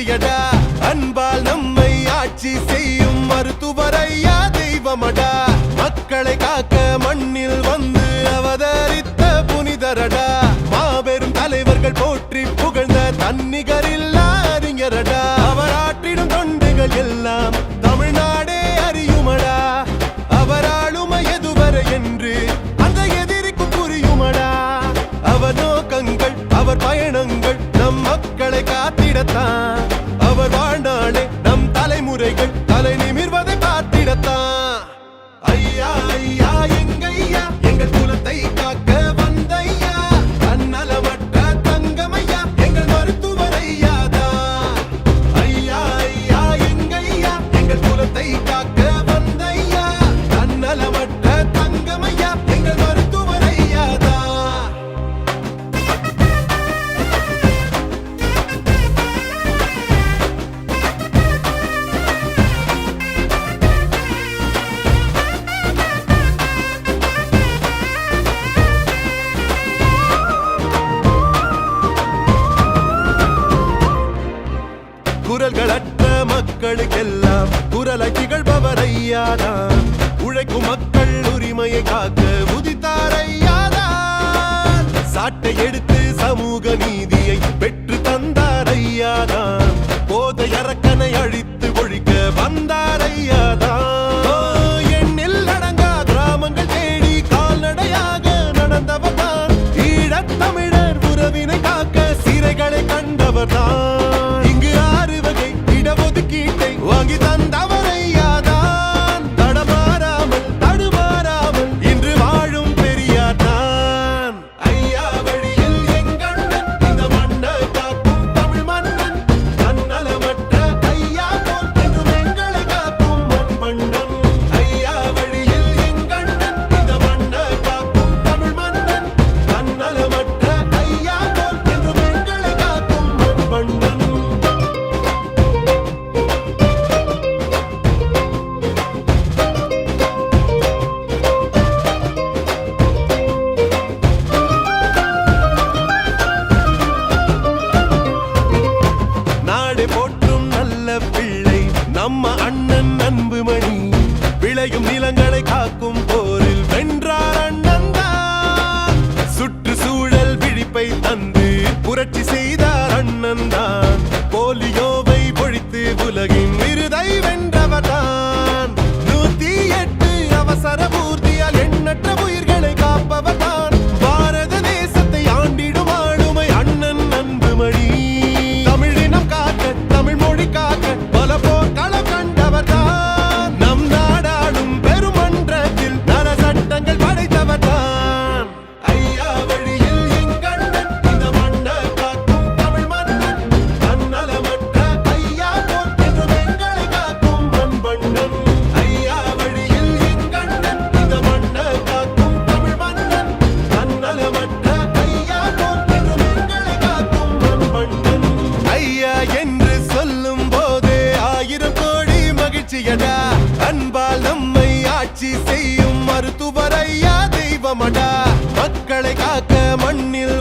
மகிழ்ச்சியடா அன்பால் நம்மை ஆட்சி செய்யும் மருத்துவரையா தெய்வமடா மக்களை காக்க மண்ணில் வந்து அவதரித்த புனிதரடா மாபெரும் தலைவர்கள் போற்றி புகழ்ந்த தன்னிகரில்லா அறிஞரடா அவர் ஆற்றிடும் தொண்டுகள் எல்லாம் தமிழ்நாடே அறியுமடா அவர் ஆளுமை எதுவரை என்று அந்த எதிரிக்கும் புரியுமடா அவர் நோக்கங்கள் அவர் பயணங்கள் நம் மக்களை காத்திடத்தான் அவர் வாழ்நாளே நம் தலைமுறைகள் தலை நிமிர்வதை பார்த்திடத்தான் ஐயா ஐயா எங்கையா எங்கள் குலத்தை காக்க வந்தையா தன்னலமற்ற தங்கமையா எங்கள் மருத்துவர் ஐயாதான் ஐயா ஐயா எங்கையா எங்கள் குலத்தை காக்க வந்தையா தன்னலமற்ற தங்கமையா எங்கள் மருத்துவர் ஐயாதான் குரல்களற்ற மக்களுக்கெல்லாம் குரலை திகழ்பவர் ஐயாதான் உழைக்கும் மக்கள் உரிமையை காக்க உதித்தார் ஐயாதான் சாட்டை எடுத்து சமூக நீதியை பெற்று தந்தார் ஐயாதான் போதை அரக்கனை அழித்து ஒழிக்க வந்தார் ஐயாதான் எண்ணில் அடங்கா கிராமங்கள் தேடி கால்நடையாக நடந்தவர் தான் ஈழத் தமிழர் உறவினை காக்க சிறைகளை கண்டவர் தான் வாங்கி தந்தவர் ஐயாதான் தடமாறாமல் தடுமாறாமல் இன்று வாழும் பெரியார் தான் ஐயா வழியில் எங்கண்ணன் இந்த மண்ணை காக்கும் தமிழ் மன்னன் தன்னலமற்ற ஐயா போல் என்றும் எங்களை காக்கும் மண்பண்டன் ஐயா வழியில் எங்கண்ணன் இந்த மண்ணை காக்கும் தமிழ் மன்னன் தன்னலமற்ற ஐயா போல் என்றும் எங்களை காக்கும் மண்பண்டன் போற்றும் நல்ல பிள்ளை நம்ம அண்ணன் அன்புமணி விளையும் நிலங்களை காக்கும் போரில் வென்றார் அண்ணன் தான் சுற்றுச்சூழல் விழிப்பை தந்து புரட்சி செய்தார் அண்ணன் தான் போலியோவை பொழித்து உலகின் விருதை வென்றவர் தான் 108 அவசர பூர்த்தியால் எண்ணற்ற உயிர்களை காப்பவர் தான் பாரத தேசத்தை ஆண்டிடும் ஆளுமை அண்ணன் அன்புமணி தமிழ் மொழி காக்க பல போர்க்களம் கண்டவர் தான் நம் நாடாளும் பெருமன்றத்தில் நல சட்டங்கள் படைத்தவர் தான் ஐயா வழியில் எங்கண்ணன் இந்த மண்ணை காக்கும் தமிழ் மன்னன் தன்னலமற்ற ஐயா போல் என்றும் எங்களை காக்கும் மண்பண்டன் ஐயா வழியில் எங்கண்ணன் இந்த மண்ணை காக்கும் தமிழ் மன்னன் தன்னலமற்ற ஐயா போல் என்றும் எங்களை காக்கும் மண்பண்டன் ஐயா என்று சொல்லும் போதே 1000 கோடி மகிழ்ச்சியடா அன்பால் நம்மை ஆட்சி செய்யும் மருத்துவர் ஐயா தெய்வமடா மக்களை காக்க மண்ணில்